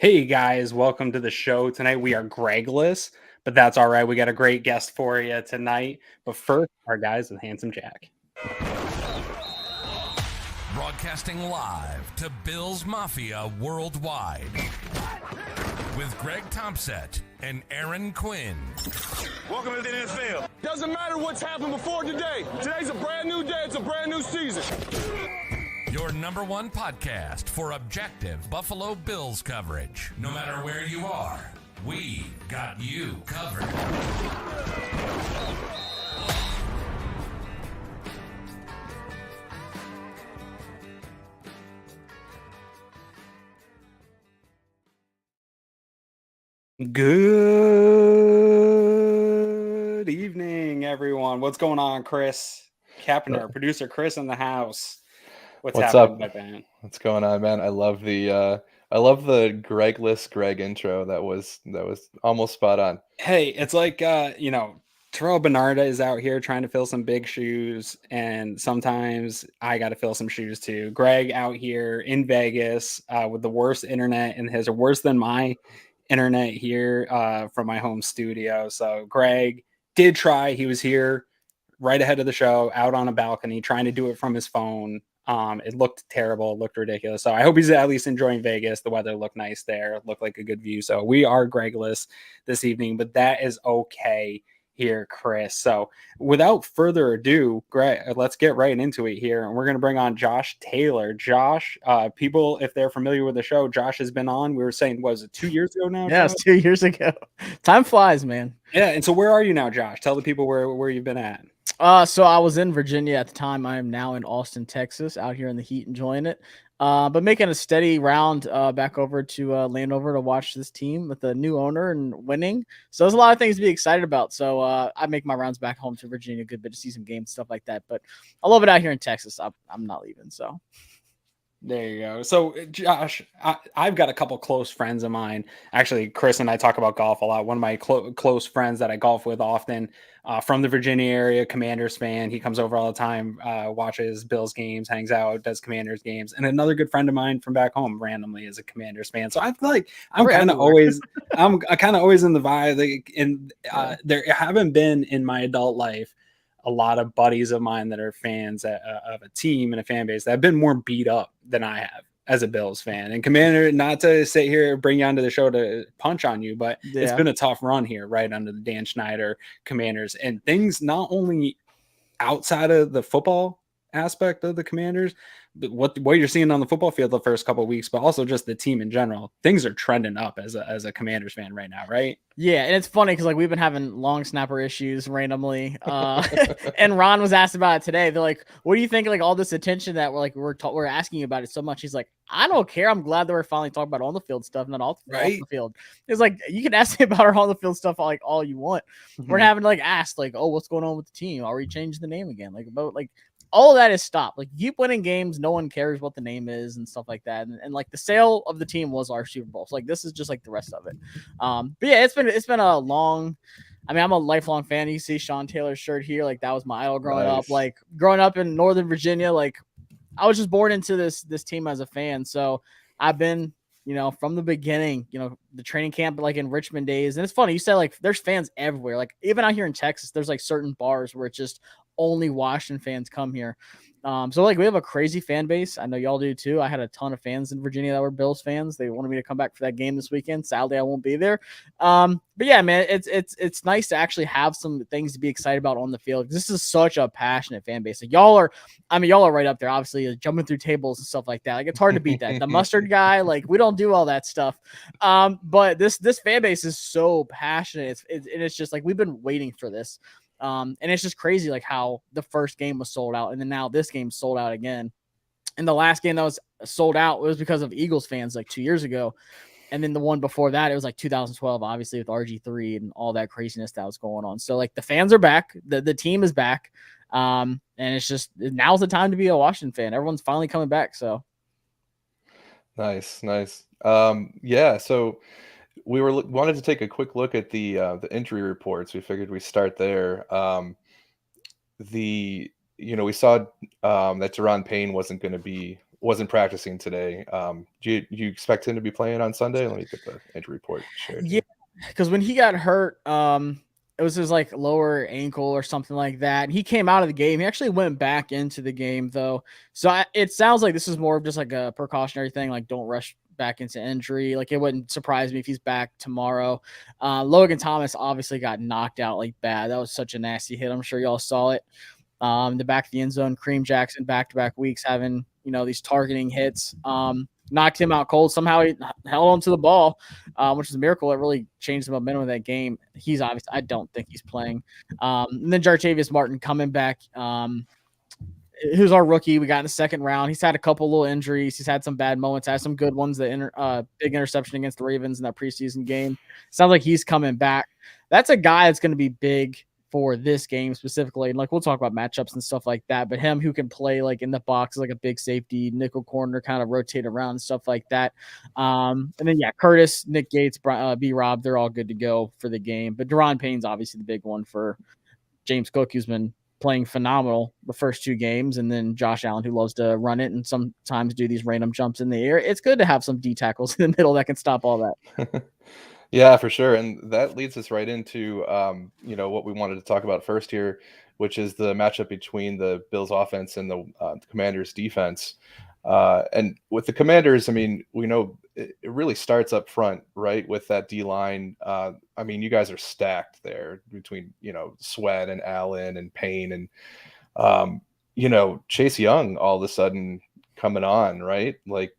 Hey guys, welcome to the show. Tonight we are Gregless, but that's all right. We got a great guest for you tonight. But first, our guys with Handsome Jack. Broadcasting live to Bills Mafia worldwide with Greg Thompson and Aaron Quinn. Welcome to the NFL. Doesn't matter what's happened before today. Today's a brand new day. It's a brand new season. Your number one podcast for objective Buffalo Bills coverage. No matter where you are, we got you covered. Good evening, everyone. What's going on, Chris Kepner, producer Chris in the house? What's happening, up? my man? What's going on, man? I love the Gregless Greg intro. That was almost spot on. Hey, it's like Terrell Bernarda is out here trying to fill some big shoes, and sometimes I got to fill some shoes too. Greg out here in Vegas with the worst internet, and his are worse than my internet here from my home studio. So Greg did try. He was here right ahead of the show, out on a balcony, trying to do it from his phone. It looked terrible, it looked ridiculous. So I hope he's at least enjoying Vegas. The weather looked nice there, it looked like a good view. So we are Gregless this evening, but that is okay here, Chris. So without further ado, Greg, let's get right into it here. And we're going to bring on Josh Taylor. Josh, people, if they're familiar with the show, Josh has been on. We were saying, was it 2 years ago now? Yeah, it's 2 years ago. Time flies, man. Yeah. And so where are you now, Josh? Tell the people where you've been at. So I was in Virginia at the time. I am now in Austin, Texas, out here in the heat, enjoying it. But making a steady round back over to Landover to watch this team with a new owner and winning. So there's a lot of things to be excited about. So I make my rounds back home to Virginia a good bit to see some games, stuff like that. But I love it out here in Texas. I'm not leaving. So there you go. So, Josh, I've got a couple close friends of mine. Actually, Chris and I talk about golf a lot. One of my close friends that I golf with often from the Virginia area, Commanders fan. He comes over all the time, watches Bills games, hangs out, does Commanders games. And another good friend of mine from back home randomly is a Commanders fan. So I feel like I'm kind of always in the vibe. And there haven't been in my adult life a lot of buddies of mine that are fans of a team and a fan base that have been more beat up than I have as a Bills fan. And Commander, not to sit here bring you onto the show to punch on you, but It's been a tough run here, right under the Dan Schneider Commanders, and things not only outside of the football aspect of the Commanders, but what you're seeing on the football field the first couple of weeks, but also just the team in general. Things are trending up as a Commanders fan right now, right? Yeah, and it's funny because we've been having long snapper issues randomly, and Ron was asked about it today. They're like, "What do you think? All this attention that we're asking about it so much." He's like, "I don't care. I'm glad that we're finally talking about on the field stuff, not off the field." It's like you can ask me about our on the field stuff all you want. Mm-hmm. We're having asked "Oh, what's going on with the team? Are we changing the name again?" All of that is stopped. Keep winning games. No one cares what the name is and stuff like that. And the sale of the team was our Super Bowl. So this is just the rest of it. But yeah, it's been a long. I mean, I'm a lifelong fan. You see Sean Taylor's shirt here. that was my idol growing up. Growing up in Northern Virginia, I was just born into this team as a fan. So I've been, from the beginning, the training camp, in Richmond days. And it's funny. You said there's fans everywhere. Even out here in Texas, there's certain bars where it's just only Washington fans come here. So we have a crazy fan base. I know y'all do too. I had a ton of fans in Virginia that were Bills fans. They wanted me to come back for that game this weekend. Sadly, I won't be there. But yeah, man, it's nice to actually have some things to be excited about on the field. This is such a passionate fan base. Y'all are right up there, obviously, jumping through tables and stuff like that. It's hard to beat that. The mustard guy, we don't do all that stuff. But this fan base is so passionate. It's just we've been waiting for this. And it's just crazy how the first game was sold out and then now this game's sold out again. And the last game that was sold out was because of Eagles fans 2 years ago. And then the one before that, it was 2012, obviously with RG3 and all that craziness that was going on. So the fans are back, the team is back. And it's just, now's the time to be a Washington fan. Everyone's finally coming back. So. Nice. Yeah. So we wanted to take a quick look at the injury reports. We figured we start there. We saw that Deron Payne wasn't going to be wasn't practicing today. Do you expect him to be playing on Sunday? Let me get the injury report shared Yeah, here. because when he got hurt, it was his like lower ankle or something like that. And he came out of the game. He actually went back into the game though. So it sounds like this is more of just like a precautionary thing. Like don't rush back into injury. Like it wouldn't surprise me if he's back tomorrow. Logan Thomas obviously got knocked out like bad. That was such a nasty hit. I'm sure y'all saw it. The back of the end zone, Kareem Jackson back-to-back weeks having, these targeting hits. Knocked him out cold. Somehow he held on to the ball, which is a miracle. It really changed the momentum of that game. He's obviously, I don't think he's playing. And then Jartavius Martin coming back. Who's our rookie? We got in the second round. He's had a couple little injuries. He's had some bad moments. Had some good ones. The big interception against the Ravens in that preseason game. Sounds like he's coming back. That's a guy that's going to be big for this game specifically. And like we'll talk about matchups and stuff like that. But him who can play like in the box like a big safety, nickel corner, kind of rotate around and stuff like that. And then Curtis, Nick Gates, B Rob, they're all good to go for the game. But Deron Payne's obviously the big one for James Cook, who's been playing phenomenal the first two games, and then Josh Allen, who loves to run it and sometimes do these random jumps in the air. It's good to have some D tackles in the middle that can stop all that. Yeah, for sure. And that leads us right into, what we wanted to talk about first here, which is the matchup between the Bills offense and the Commanders defense. And with the Commanders, I mean, we know it really starts up front, right? With that D line. I mean, you guys are stacked there between, Sweat and Allen and Payne and, Chase Young all of a sudden coming on, right? Like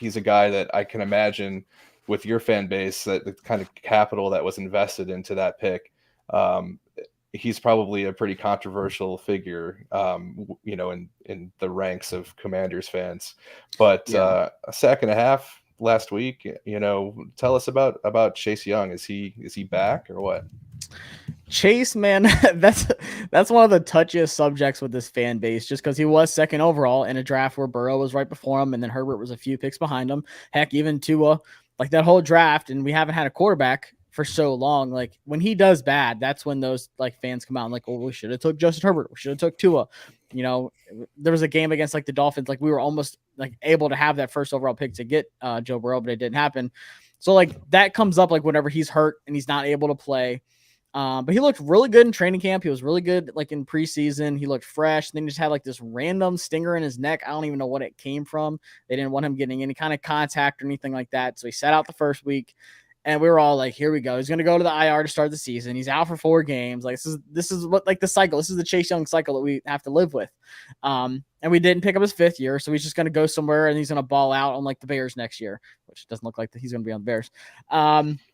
he's a guy that I can imagine with your fan base, that the kind of capital that was invested into that pick. He's probably a pretty controversial figure, in the ranks of Commanders fans. But a sack and a half last week, tell us about Chase Young. Is he back or what? Chase, man, that's one of the touchiest subjects with this fan base, just because he was second overall in a draft where Burrow was right before him, and then Herbert was a few picks behind him. Heck, even Tua, like that whole draft, and we haven't had a quarterback for so long. Like when he does bad, that's when those like fans come out and like, oh, we should have took Justin Herbert, we should have took Tua. There was a game against like the Dolphins, like we were almost like able to have that first overall pick to get Joe Burrow, but it didn't happen. So like that comes up like whenever he's hurt and he's not able to play. But he looked really good in training camp. He was really good like in preseason. He looked fresh. Then he just had like this random stinger in his neck. I don't even know what it came from. They didn't want him getting any kind of contact or anything like that. So he sat out the first week, and we were all like, here we go. He's going to go to the IR to start the season. He's out for 4 games. Like this is what like the cycle. This is the Chase Young cycle that we have to live with. And we didn't pick up his 5th year. So he's just going to go somewhere and he's going to ball out on like the Bears next year, which doesn't look like that he's going to be on the Bears.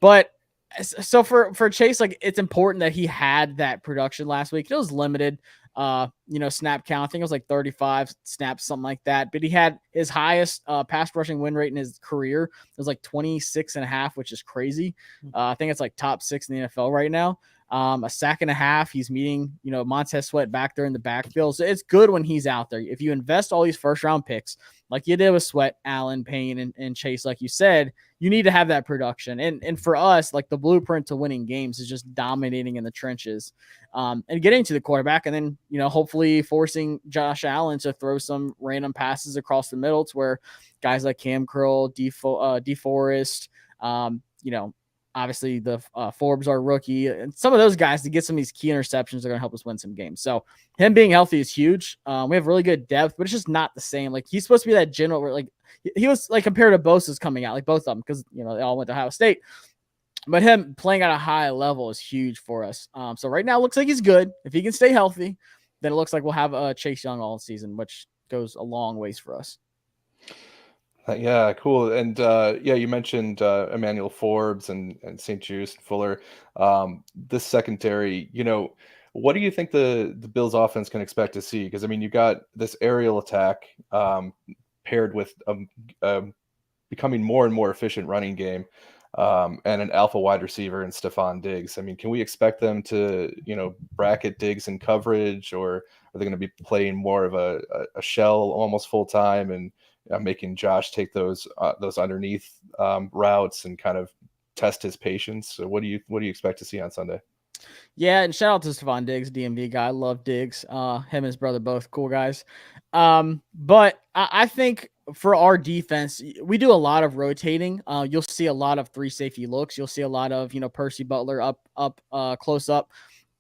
But so for Chase, like it's important that he had that production last week. It was limited, snap count. I think it was like 35 snaps, something like that. But he had his highest pass rushing win rate in his career. It was like 26.5, which is crazy. I think it's like top 6 in the NFL right now. A sack and a half. He's meeting, Montez Sweat back there in the backfield. So it's good when he's out there. If you invest all these first round picks, like you did with Sweat, Allen, Payne, and Chase, like you said, you need to have that production. And for us, like the blueprint to winning games is just dominating in the trenches, and getting to the quarterback, and then, hopefully forcing Josh Allen to throw some random passes across the middle to where guys like Cam Curl, DeForest, obviously the Forbes, our rookie, and some of those guys to get some of these key interceptions are going to help us win some games. So him being healthy is huge. We have really good depth, but it's just not the same. Like he's supposed to be that general where like he was like compared to Bosa's coming out, like both of them, because they all went to Ohio State. But him playing at a high level is huge for us. So right now it looks like he's good. If he can stay healthy, then it looks like we'll have Chase Young all season, which goes a long ways for us. Yeah, cool. And you mentioned Emmanuel Forbes and St. Juice and Fuller. This secondary, what do you think the Bills offense can expect to see? Because I mean, you got this aerial attack paired with becoming more and more efficient running game, and an alpha wide receiver in Stephon Diggs. I mean, can we expect them to bracket Diggs in coverage, or are they going to be playing more of a shell almost full time and making Josh take those underneath routes and kind of test his patience? So what do you expect to see on Sunday? Yeah, and shout out to Stephon Diggs, DMV guy. I love Diggs. Him and his brother, both cool guys. But I think for our defense, we do a lot of rotating. You'll see a lot of 3 safety looks. You'll see a lot of, Percy Butler up, close up.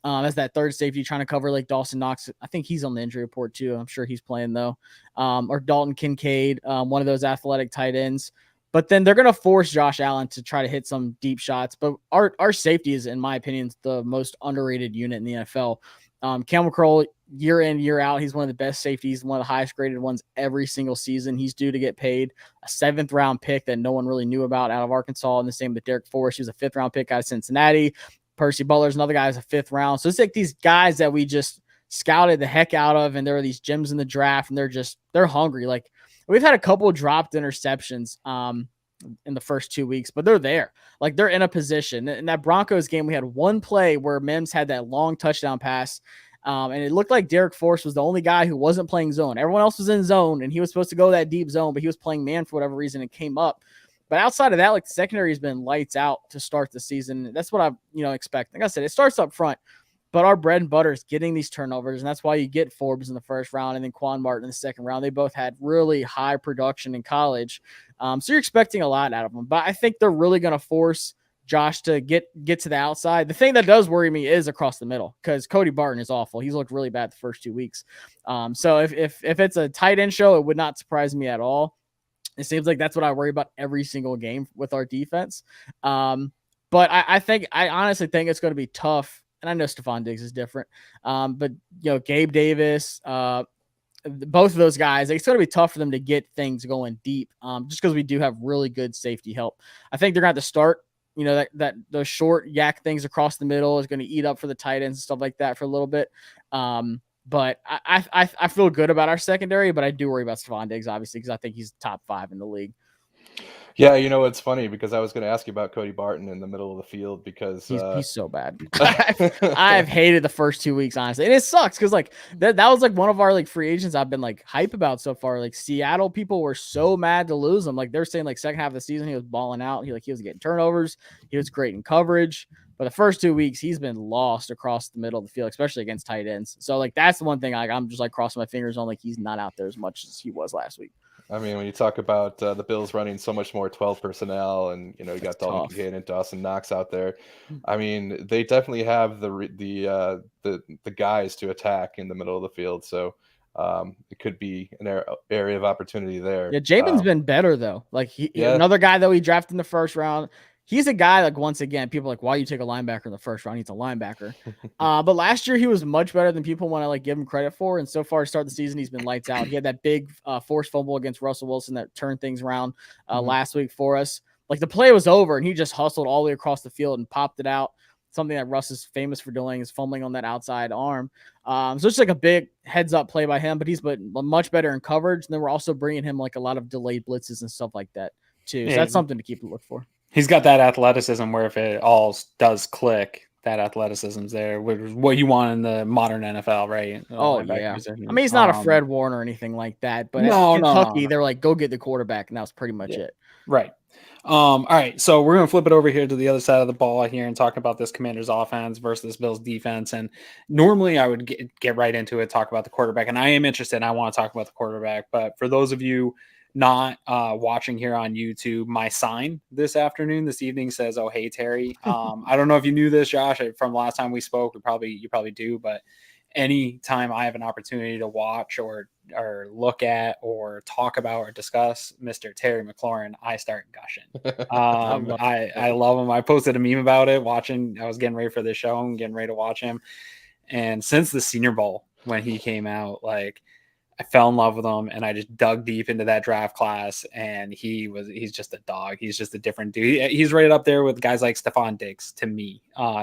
As that third safety trying to cover like Dawson Knox. I think he's on the injury report too. I'm sure he's playing though. Or Dalton Kincaid, one of those athletic tight ends. But then they're going to force Josh Allen to try to hit some deep shots. But our safety is, in my opinion, the most underrated unit in the NFL. Cam McCurl, year in, year out, he's one of the best safeties, one of the highest graded ones every single season. He's due to get paid. A 7th round pick that no one really knew about out of Arkansas. And the same with Derek Forrest. He was a 5th round pick out of Cincinnati. Percy Butler's another guy who's a 5th round. So it's like these guys that we just scouted the heck out of, and there are these gems in the draft, and they're hungry. Like, we've had a couple dropped interceptions in the first 2 weeks, but they're there. Like, they're in a position. In that Broncos game, we had one play where Mims had that long touchdown pass, and it looked like Derek Forrest was the only guy who wasn't playing zone. Everyone else was in zone, and he was supposed to go that deep zone, but he was playing man for whatever reason and came up. But outside of that, like, the secondary has been lights out to start the season. That's what I expect. Like I said, it starts up front, but our bread and butter is getting these turnovers, and that's why you get Forbes in the first round and then Quan Martin in the second round. They both had really high production in college, so you're expecting a lot out of them. But I think they're really going to force Josh to get to the outside. The thing that does worry me is across the middle, because Cody Barton is awful. He's looked really bad the first 2 weeks. So if it's a tight end show, it would not surprise me at all. It seems like that's what I worry about every single game with our defense. But I honestly think it's going to be tough. And I know Stephon Diggs is different. But Gabe Davis, both of those guys, it's going to be tough for them to get things going deep. Just because we do have really good safety help. I think they're going to have to start, that those short yak things across the middle is going to eat up for the tight ends and stuff like that for a little bit. But I feel good about our secondary, but I do worry about Stephon Diggs, obviously, because I think he's top 5 in the league. Yeah, it's funny because I was going to ask you about Cody Barton in the middle of the field because he's so bad. I've hated the first 2 weeks, honestly, and it sucks because like that was like one of our like free agents I've been like hype about so far. Like, Seattle people were so mad to lose him. Like, they're saying like second half of the season he was balling out. He was getting turnovers. He was great in coverage. But the first 2 weeks, he's been lost across the middle of the field, especially against tight ends. So, like, that's the one thing I'm just, like, crossing my fingers on. Like, he's not out there as much as he was last week. I mean, when you talk about the Bills running so much more 12 personnel and, you got Dalton Kincaid and Dawson Knox out there, I mean, they definitely have the guys to attack in the middle of the field. So, it could be an area of opportunity there. Yeah, Jabin's been better, though. Like, another guy that we drafted in the first round. He's a guy, like, once again, people are like, why you take a linebacker in the first round? He's a linebacker. But last year he was much better than people want to like give him credit for. And so far to start the season, he's been lights out. He had that big forced fumble against Russell Wilson that turned things around last week for us. Like, the play was over and he just hustled all the way across the field and popped it out. Something that Russ is famous for doing is fumbling on that outside arm. So it's like a big heads up play by him, but he's much better in coverage. And then we're also bringing him like a lot of delayed blitzes and stuff like that too. So that's something to keep a look for. He's got that athleticism where if it all does click, that athleticism's there, which is what you want in the modern NFL, right? Oh, yeah. I mean, he's not a Fred Warner or anything like that, but no, at Kentucky, they're like, go get the quarterback, and that was pretty much it. Right. All right, so we're going to flip it over here to the other side of the ball here and talk about this Commanders offense versus Bills defense. And normally I would get right into it, talk about the quarterback, and I am interested. I want to talk about the quarterback, but for those of you not watching here on YouTube, my sign this evening says, "Oh, hey, Terry." I don't know if you knew this, Josh, from last time we spoke. You probably do, but anytime I have an opportunity to watch or look at or talk about or discuss Mr. Terry McLaurin, I start gushing. I love him. I posted a meme about it. I was getting ready for this show and getting ready to watch him. And since the Senior Bowl, when he came out, like, I fell in love with him and I just dug deep into that draft class, and he's just a dog. He's just a different dude. He's right up there with guys like Stephon Diggs to me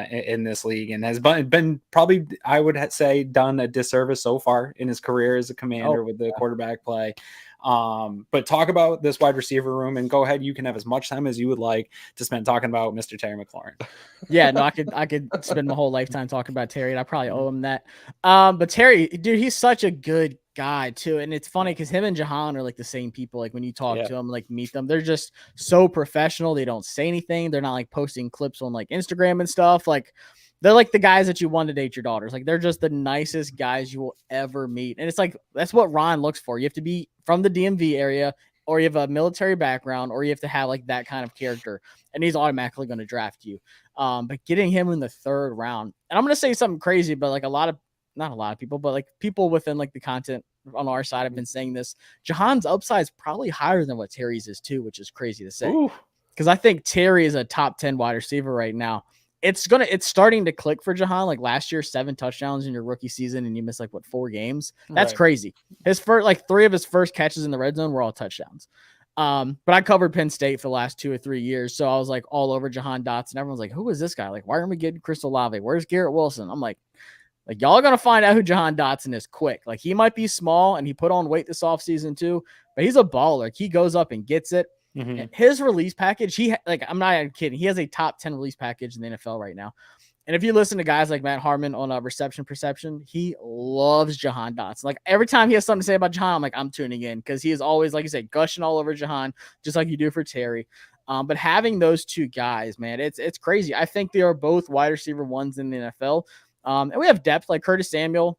in this league, and has been probably, I would say, done a disservice so far in his career as a Commander with the quarterback play. But talk about this wide receiver room, and go ahead. You can have as much time as you would like to spend talking about Mr. Terry McLaurin. Yeah, no, I could spend my whole lifetime talking about Terry, and I probably owe him that. But Terry, dude, he's such a good guy too. And it's funny because him and Jahan are like the same people. Like, when you talk to them, like meet them, they're just so professional. They don't say anything. They're not like posting clips on like Instagram and stuff. Like, they're like the guys that you want to date your daughters. Like they're just the nicest guys you will ever meet. And it's like, that's what Ron looks for. You have to be from the DMV area, or you have a military background, or you have to have like that kind of character, and he's automatically going to draft you. But getting him in the 3rd round, and I'm going to say something crazy, but like not a lot of people, but like people within like the content on our side have been saying this. Jahan's upside is probably higher than what Terry's is too, which is crazy to say. Because I think Terry is a top 10 wide receiver right now. It's starting to click for Jahan. Like last year, 7 touchdowns in your rookie season, and you missed like 4 games. That's crazy. His first, like 3 of his first catches in the red zone were all touchdowns. But I covered Penn State for the last 2 or 3 years, so I was like all over Jahan Dotson. Everyone's like, "Who is this guy? Like, why aren't we getting Chris Olave? Where's Garrett Wilson?" I'm like y'all are gonna find out who Jahan Dotson is quick. Like he might be small and he put on weight this offseason too, but he's a baller. Like, he goes up and gets it. Mm-hmm. His release package, I'm not kidding. He has a top 10 release package in the NFL right now. And if you listen to guys like Matt Harmon on Reception Perception, he loves Jahan Dotson. Like every time he has something to say about Jahan, I'm like, I'm tuning in, because he is always, like you said, gushing all over Jahan, just like you do for Terry. But having those 2 guys, man, it's crazy. I think they are both wide receiver 1s in the NFL. And we have depth like Curtis Samuel.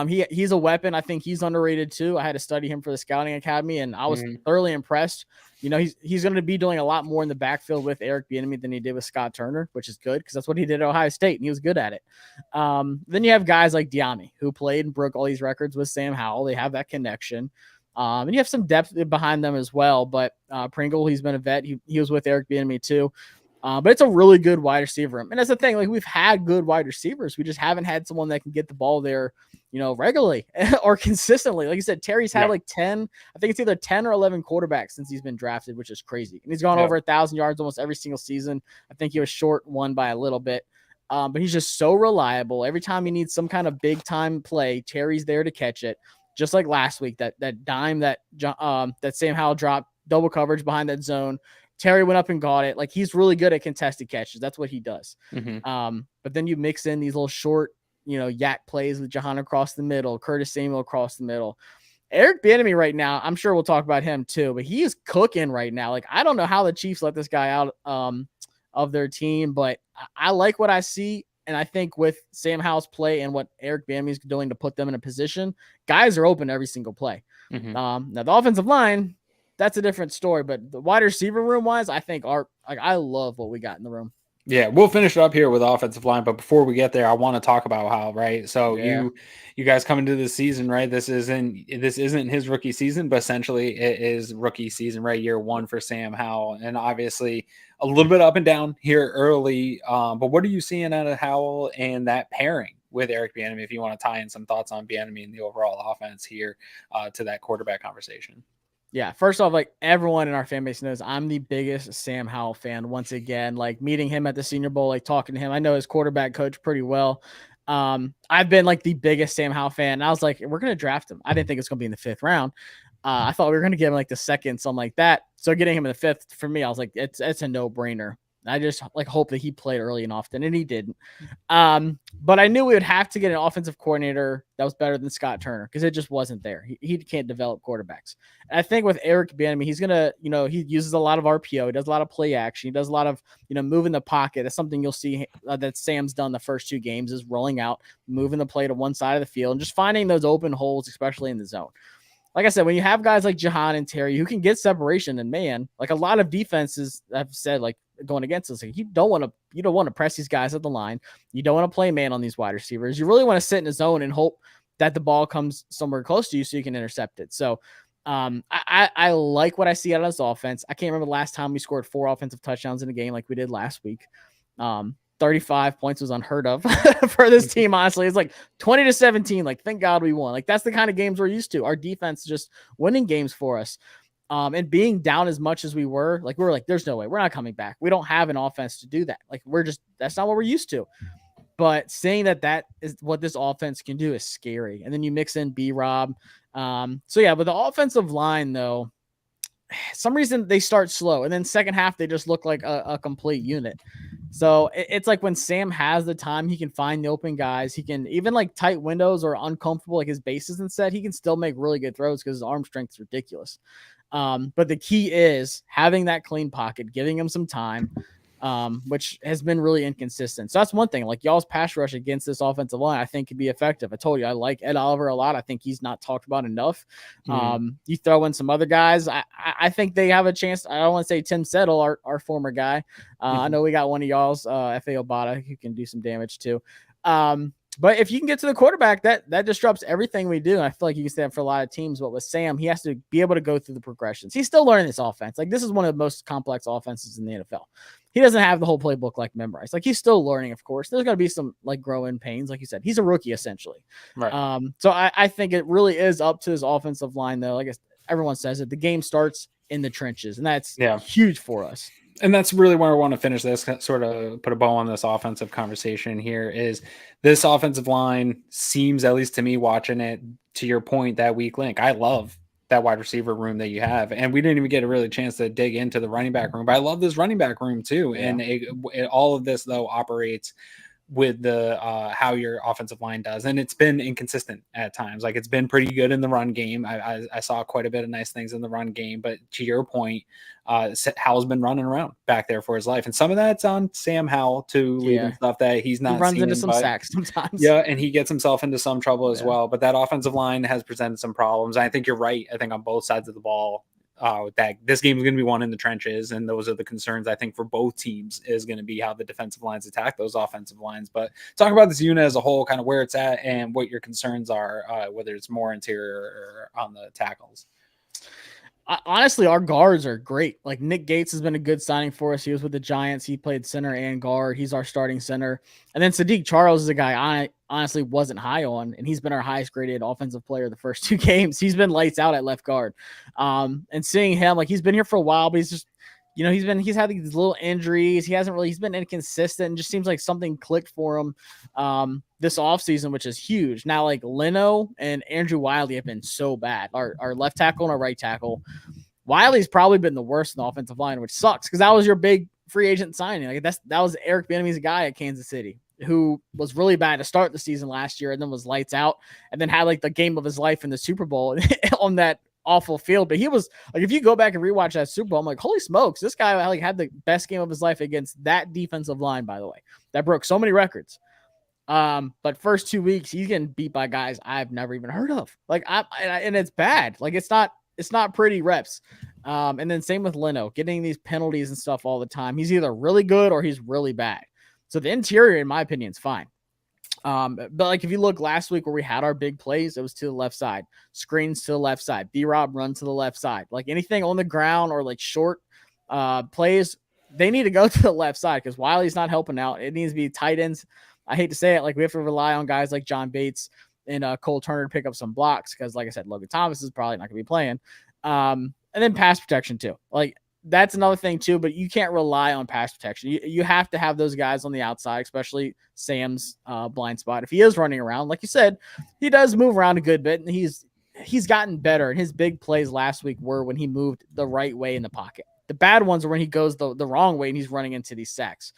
He's a weapon. I think he's underrated too. I had to study him for the scouting academy, and I was thoroughly impressed. You know, he's going to be doing a lot more in the backfield with Eric Bieniemy than he did with Scott Turner, which is good because that's what he did at Ohio State, and he was good at it. Then you have guys like Diami, who played and broke all these records with Sam Howell. They have that connection. And you have some depth behind them as well. But Pringle, he's been a vet. He was with Eric Bieniemy too. But it's a really good wide receiver. And that's the thing. Like, we've had good wide receivers. We just haven't had someone that can get the ball there, you know, regularly or consistently. Like you said, Terry's had like 10, I think it's either 10 or 11 quarterbacks since he's been drafted, which is crazy. And he's gone over 1,000 yards almost every single season. I think he was short one by a little bit. But he's just so reliable. Every time he needs some kind of big time play, Terry's there to catch it. Just like last week, that dime that Sam Howell dropped, double coverage behind that zone. Terry went up and got it. Like, he's really good at contested catches. That's what he does. But then you mix in these little short, you know, yak plays with Jahan across the middle, Curtis Samuel across the middle. Eric Bieniemy right now, I'm sure we'll talk about him too, but he is cooking right now. Like, I don't know how the Chiefs let this guy out of their team, but I like what I see. And I think with Sam Howell's play and what Eric Bieniemy is doing to put them in a position, guys are open every single play. Now the offensive line, that's a different story, but the wide receiver room wise, I think I love what we got in the room. Yeah, we'll finish it up here with offensive line, but before we get there, I want to talk about how, right? So you guys come into the season, right? This isn't his rookie season, but essentially it is rookie season, right? Year 1 for Sam Howell, and obviously a little bit up and down here early. But what are you seeing out of Howell and that pairing with Eric Bieniemy? If you want to tie in some thoughts on Bieniemy and the overall offense here to that quarterback conversation. Yeah, first off, like, everyone in our fan base knows I'm the biggest Sam Howell fan. Once again, like, meeting him at the Senior Bowl, like, talking to him, I know his quarterback coach pretty well. I've been like the biggest Sam Howell fan. And I was like, we're going to draft him. I didn't think it's going to be in the 5th round. I thought we were going to get him like the 2nd, something like that. So getting him in the 5th, for me, I was like, it's a no-brainer. I just like hope that he played early and often, and he didn't. But I knew we would have to get an offensive coordinator that was better than Scott Turner, because it just wasn't there. He can't develop quarterbacks. And I think with Eric Bieniemy, he's gonna, you know, he uses a lot of RPO. He does a lot of play action. He does a lot of, you know, moving the pocket. That's something you'll see that Sam's done the first 2 games, is rolling out, moving the play to one side of the field, and just finding those open holes, especially in the zone. Like I said, when you have guys like Jahan and Terry who can get separation, and man, like a lot of defenses have said, like, going against us, like, you don't want to press these guys at the line. You don't want to play man on these wide receivers. You really want to sit in a zone and hope that the ball comes somewhere close to you so you can intercept it. So I like what I see out of this offense. I can't remember the last time we scored 4 offensive touchdowns in a game like we did last week. 35 points was unheard of for this team. Honestly, it's like 20-17. Like, thank God we won. Like, that's the kind of games we're used to. Our defense just winning games for us. And being down as much as we were like, there's no way we're not coming back. We don't have an offense to do that. Like, that's not what we're used to. But saying that is what this offense can do is scary. And then you mix in B-Rob. So yeah, but the offensive line, though, some reason they start slow, and then second half they just look like a complete unit. So it's like when Sam has the time, he can find the open guys. He can, even like tight windows or uncomfortable, like his base isn't set, he can still make really good throws because his arm strength is ridiculous. But the key is having that clean pocket, giving him some time. which has been really inconsistent. So that's one thing. Like y'all's pass rush against this offensive line, I think could be effective. I told you I like Ed Oliver a lot. I think he's not talked about enough. You throw in some other guys, I think they have a chance. I don't want to say Tim Settle, our former guy. I know we got one of y'all's F.A. Obata who can do some damage too. But if you can get to the quarterback, that disrupts everything we do. And I feel like you can say that for a lot of teams. But with Sam, he has to be able to go through the progressions. He's still learning this offense. Like, this is one of the most complex offenses in the NFL. He doesn't have the whole playbook like memorized. Like, he's still learning, of course. There's going to be some like growing pains. Like you said, he's a rookie essentially. Right. So I think it really is up to his offensive line, though. Like everyone says it, the game starts in the trenches, and that's huge for us. And that's really where I want to finish this, sort of put a bow on this offensive conversation here, is this offensive line seems, at least to me watching it, to your point, that weak link. I love that wide receiver room that you have. And we didn't even get a really chance to dig into the running back room, but I love this running back room too. Yeah. And all of this, though, operates with the how your offensive line does, and it's been inconsistent at times. Like, it's been pretty good in the run game. I saw quite a bit of nice things in the run game, but to your point, Howell's been running around back there for his life, and some of that's on Sam Howell too, leaving stuff that he's not. He runs into some sacks sometimes. Yeah, and he gets himself into some trouble as well. But that offensive line has presented some problems. I think you're right. I think on both sides of the ball, that this game is going to be won in the trenches, and those are the concerns I think for both teams, is going to be how the defensive lines attack those offensive lines. But talk about this unit as a whole, kind of where it's at and what your concerns are, whether it's more interior or on the tackles. Honestly, our guards are great. Like, Nick Gates has been a good signing for us. He was with the Giants. He played center and guard. He's our starting center. And then Sadiq Charles is a guy I honestly wasn't high on, and he's been our highest graded offensive player the first 2 games. He's been lights out at left guard. And seeing him, like, he's been here for a while, but he's just, he's had these little injuries. He's been inconsistent, and just seems like something clicked for him this offseason, which is huge. Now, like, Leno and Andrew Wiley have been so bad. Our left tackle and our right tackle. Wiley's probably been the worst in the offensive line, which sucks, because that was your big free agent signing. Like, that was Eric Bieniemy's guy at Kansas City, who was really bad to start the season last year, and then was lights out, and then had like the game of his life in the Super Bowl on that awful field. But he was like, if you go back and rewatch that Super Bowl, I'm like, holy smokes, this guy like had the best game of his life against that defensive line, by the way, that broke so many records. But first 2 weeks, he's getting beat by guys I've never even heard of. Like, and it's bad. Like, it's not pretty reps. And then same with Leno, getting these penalties and stuff all the time. He's either really good or he's really bad. So the interior, in my opinion, is fine. But like, if you look last week where we had our big plays, it was to the left side, screens to the left side, B-Rob run to the left side. Like, anything on the ground or like short plays, they need to go to the left side, because Wiley's not helping out. It needs to be tight ends. I hate to say it, like, we have to rely on guys like John Bates and Cole Turner to pick up some blocks, because like I said, Logan Thomas is probably not going to be playing. And then pass protection too. Like, that's another thing too, but you can't rely on pass protection. You have to have those guys on the outside, especially Sam's blind spot. If he is running around, like you said, he does move around a good bit, and he's gotten better. And his big plays last week were when he moved the right way in the pocket. The bad ones are when he goes the wrong way and he's running into these sacks.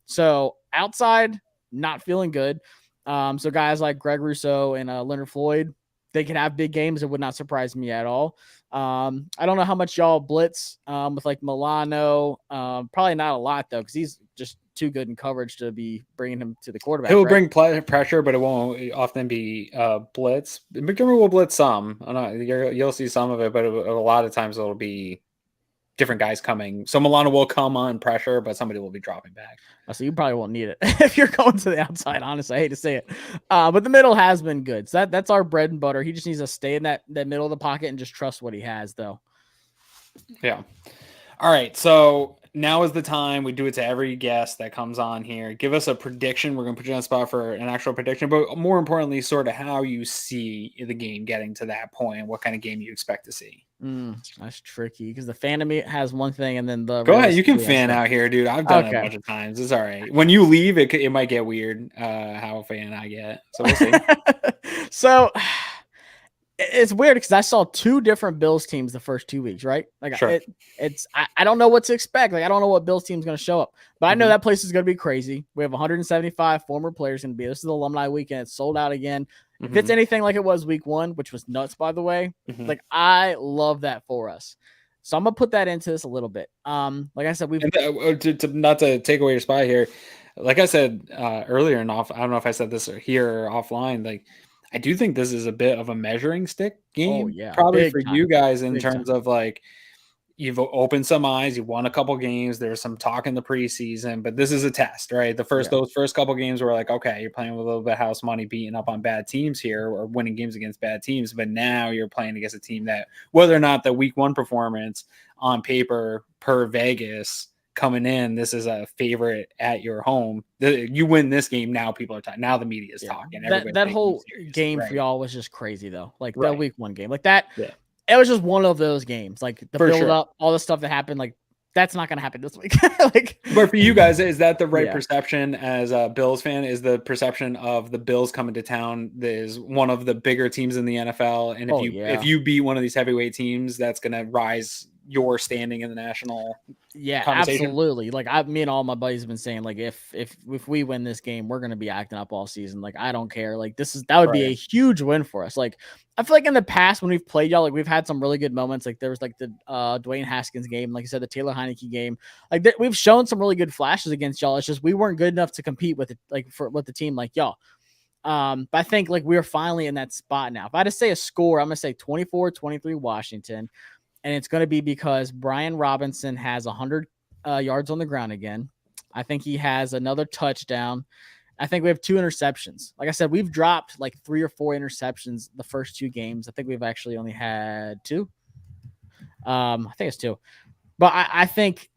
So outside, not feeling good. So guys like Greg Rousseau and Leonard Floyd, they can have big games. It would not surprise me at all. I don't know how much y'all blitz with like Milano. Probably not a lot, though, because he's just too good in coverage to be bringing him to the quarterback. He'll bring pressure, but it won't often be blitz. McDermott will blitz some. You'll see some of it, but a lot of times it'll be different guys coming. So Milano will come on pressure, but somebody will be dropping back. So you probably won't need it if you're going to the outside, honestly. I hate to say it. But the middle has been good. So that's our bread and butter. He just needs to stay in that middle of the pocket and just trust what he has, though. Yeah. All right. So now is the time. We do it to every guest that comes on here. Give us a prediction. We're going to put you on the spot for an actual prediction, but more importantly, sort of how you see the game getting to that point and what kind of game you expect to see. That's tricky, because the fan of me has one thing, and then the go ahead. You can fan out here, dude. I've done it a bunch of times. It's all right. When you leave, it might get weird. How a fan I get. So we'll see. So it's weird, because I saw 2 different Bills teams the first 2 weeks, right? Like, sure. I don't know what to expect. Like, I don't know what Bills team's going to show up, but I know that place is going to be crazy. We have 175 former players going to be. This is the alumni weekend. It's sold out again. If it's anything like it was week 1, which was nuts, by the way, like, I love that for us. So I'm gonna put that into this a little bit. Like I said, we've not to take away your spot here. Like I said earlier, and I don't know if I said this here or offline. Like, I do think this is a bit of a measuring stick game, yeah, probably big for time. you guys in Big terms time. of like you've opened some eyes, you've won a couple games. There's some talk in the preseason, but this is a test, right? Those first couple games were like, okay, you're playing with a little bit of house money, beating up on bad teams here, or winning games against bad teams. But now you're playing against a team that, whether or not the week one performance on paper per Vegas coming in, this is a favorite at your home. You win this game, now people are talking. Now the media is talking. That whole game right? for y'all was just crazy though. Like Right. that week one game, like that. Yeah. It was just one of those games. Like the For build sure. up, all the stuff that happened. Like that's not going to happen this week. Like, but for you guys, is that the right Yeah. perception as a Bills fan? Is the perception of the Bills coming to town is one of the bigger teams in the NFL, and if you beat one of these heavyweight teams, that's going to rise your standing in the national conversation? Absolutely. Like me and all my buddies have been saying, like if we win this game, we're gonna be acting up all season. Like I don't care. Like that would be a huge win for us. Like I feel like in the past when we've played y'all, like we've had some really good moments. Like there was like the Dwayne Haskins game, like I said, the Taylor Heineke game. Like we've shown some really good flashes against y'all. It's just we weren't good enough to compete with it, like with the team like y'all. But I think like we're finally in that spot now. If I had to say a score, I'm gonna say 24-23 Washington. And it's going to be because Brian Robinson has 100 yards on the ground again. I think he has another touchdown. I think we have 2 interceptions. Like I said, we've dropped like 3 or 4 interceptions the first 2 games. I think we've actually only had 2. I think it's 2. But I think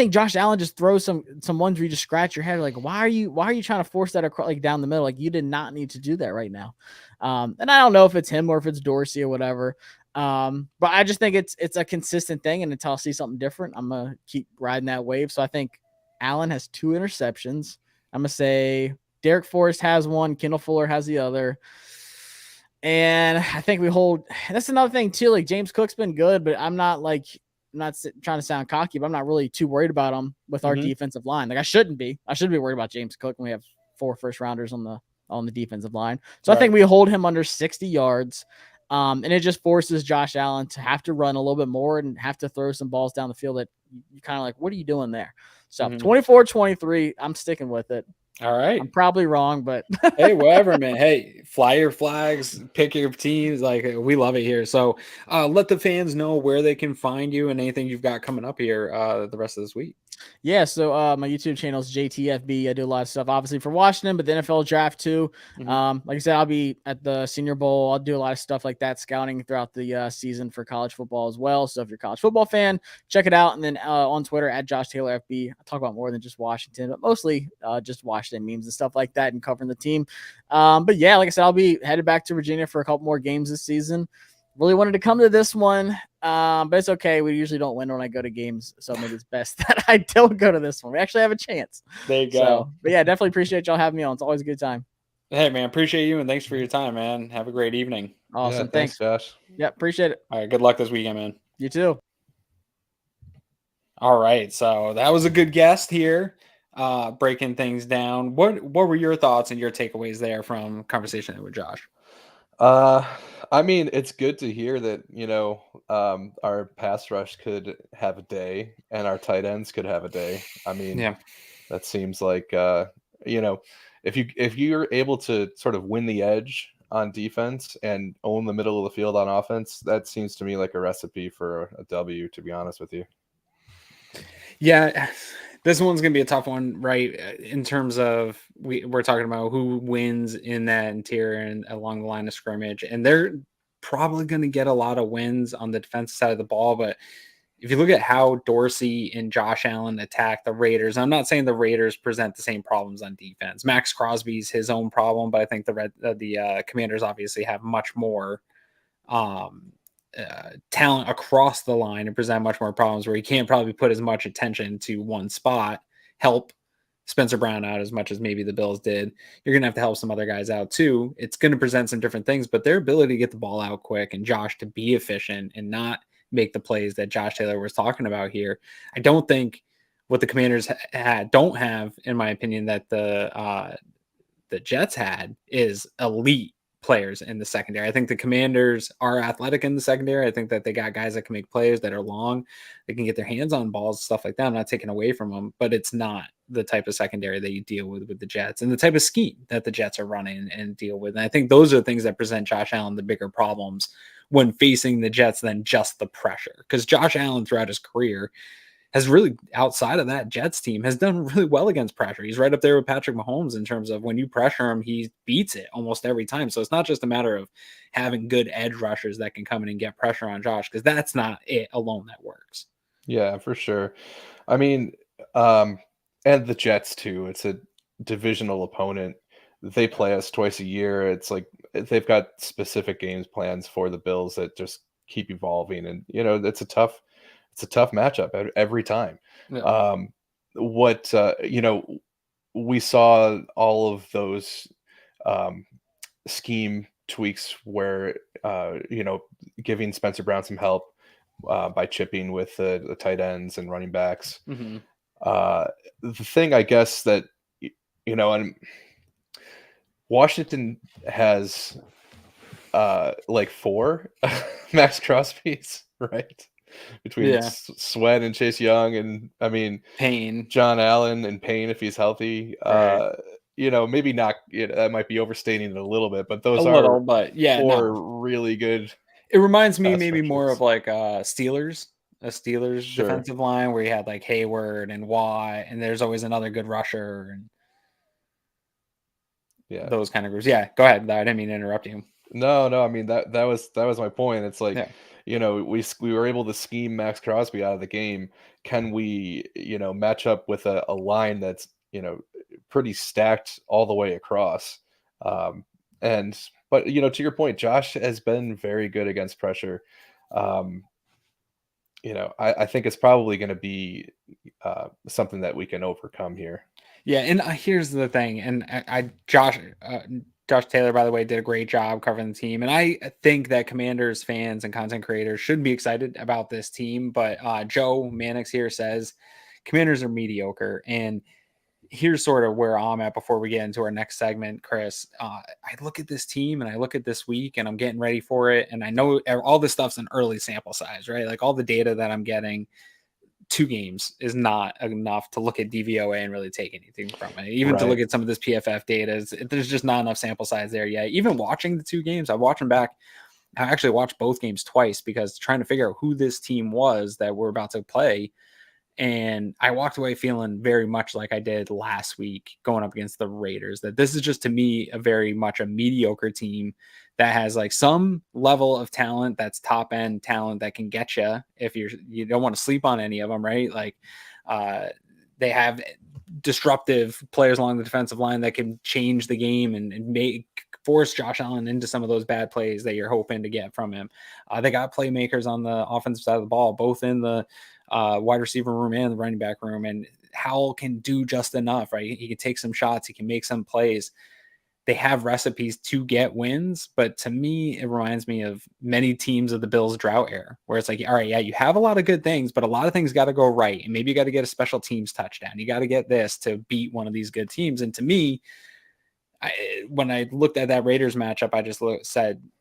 Josh Allen just throws some ones where you just scratch your head like, why are you trying to force that across, like down the middle? Like you did not need to do that right now. And I don't know if it's him or if it's Dorsey or whatever. But I just think it's a consistent thing, and until I see something different, I'm gonna keep riding that wave. So I think Allen has 2 interceptions. I'm gonna say Derek Forrest has 1, Kendall Fuller has the other, and I think we hold. That's another thing too. Like James Cook's been good, but I'm not trying to sound cocky, but I'm not really too worried about him with our defensive line. Like I shouldn't be. I should be worried about James Cook when we have 4 first rounders on the defensive line. So I think we hold him under 60 yards. And it just forces Josh Allen to have to run a little bit more and have to throw some balls down the field that you kind of like, what are you doing there? So 24-23, I'm sticking with it. All right. I'm probably wrong, but hey, whatever, man. Hey, fly your flags, pick your teams. Like we love it here. So let the fans know where they can find you and anything you've got coming up here the rest of this week. Yeah, so my YouTube channel is JTFB. I do a lot of stuff, obviously, for Washington, but the NFL draft too. Like I said, I'll be at the Senior Bowl. I'll do a lot of stuff like that, scouting throughout the season for college football as well. So if you're a college football fan, check it out. And then on Twitter at Josh Taylor FB, I talk about more than just Washington, but mostly just Washington memes and stuff like that and covering the team. But yeah, like I said, I'll be headed back to Virginia for a couple more games this season. Really wanted to come to this one, but it's okay. We usually don't win when I go to games, so maybe it's best that I don't go to this one. We actually have a chance. There you go. So, but yeah, definitely appreciate y'all having me on. It's always a good time. Hey, man, appreciate you, and thanks for your time, man. Have a great evening. Awesome. Yeah, thanks, Josh. Yeah, appreciate it. All right, good luck this weekend, man. You too. All right, so that was a good guest here, breaking things down. What were your thoughts and your takeaways there from conversation with Josh? I mean, it's good to hear that, our pass rush could have a day and our tight ends could have a day. I mean, yeah, that seems like, if you're able to sort of win the edge on defense and own the middle of the field on offense, that seems to me like a recipe for a W, to be honest with you. Yeah, this one's going to be a tough one, right? In terms of we're talking about who wins in that interior and along the line of scrimmage, and they're probably going to get a lot of wins on the defensive side of the ball. But if you look at how Dorsey and Josh Allen attack the Raiders, I'm not saying the Raiders present the same problems on defense. Max Crosby's his own problem, but I think the Commanders obviously have much more talent across the line and present much more problems where he can't probably put as much attention to one spot, help Spencer Brown out as much as maybe the Bills did. You're going to have to help some other guys out too. It's going to present some different things, but their ability to get the ball out quick and Josh to be efficient and not make the plays that Josh Taylor was talking about here. I don't think what the Commanders don't have, in my opinion, that the Jets had is elite players in the secondary. I think the Commanders are athletic in the secondary. I think that they got guys that can make plays, that are long, they can get their hands on balls, stuff like that. I'm not taking away from them, but it's not the type of secondary that you deal with the Jets and the type of scheme that the Jets are running and deal with. And I think those are the things that present Josh Allen the bigger problems when facing the Jets than just the pressure. Because Josh Allen throughout his career has really, outside of that Jets team, has done really well against pressure. He's right up there with Patrick Mahomes in terms of when you pressure him, he beats it almost every time. So it's not just a matter of having good edge rushers that can come in and get pressure on Josh, because that's not it alone that works. Yeah, for sure. I mean, and the Jets too. It's a divisional opponent. They play us twice a year. It's like they've got specific games plans for the Bills that just keep evolving, and it's a tough matchup every time. Yeah. What we saw all of those scheme tweaks where giving Spencer Brown some help by chipping with the tight ends and running backs. Mm-hmm. The thing, I guess, that and Washington has like 4 Max Crosby's, right? Between Sweat and Chase Young, and I mean Payne, John Allen and Payne if he's healthy. Right. Maybe not. That might be overstating it a little bit, but those but yeah, 4 really good. It reminds me pass maybe more rushers. of like a Steelers defensive line where you had like Hayward and Watt, and there's always another good rusher and those kind of groups. Yeah, go ahead. I didn't mean to interrupt you. No. I mean that was my point. It's like we were able to scheme Max Crosby out of the game. Can we match up with a line that's pretty stacked all the way across? But to your point, Josh has been very good against pressure. I think it's probably going to be something that we can overcome here. Yeah, and here's the thing, and Josh Taylor, by the way, did a great job covering the team, and I think that Commanders fans and content creators should be excited about this team. But Joe Mannix here says Commanders are mediocre, and here's sort of where I'm at before we get into our next segment, Chris. I look at this team and I look at this week and I'm getting ready for it. And I know all this stuff's an early sample size, right? Like all the data that I'm getting, 2 games is not enough to look at DVOA and really take anything from it. Even to look at some of this PFF data, there's just not enough sample size there yet. Even watching the 2 games, I watched them back. I actually watched both games twice because trying to figure out who this team was that we're about to play. And I walked away feeling very much like I did last week going up against the Raiders, that this is just, to me, a very much a mediocre team that has like some level of talent, that's top end talent that can get you if you don't want to sleep on any of them, right? Like they have disruptive players along the defensive line that can change the game and force Josh Allen into some of those bad plays that you're hoping to get from him. They got playmakers on the offensive side of the ball, both in the wide receiver room and the running back room, and Howell can do just enough, right? He can take some shots, he can make some plays. They have recipes to get wins, but to me, it reminds me of many teams of the Bills drought era, where it's like, all right, yeah, you have a lot of good things, but a lot of things got to go right, and maybe you got to get a special teams touchdown. You got to get this to beat one of these good teams. And to me, when I looked at that Raiders matchup,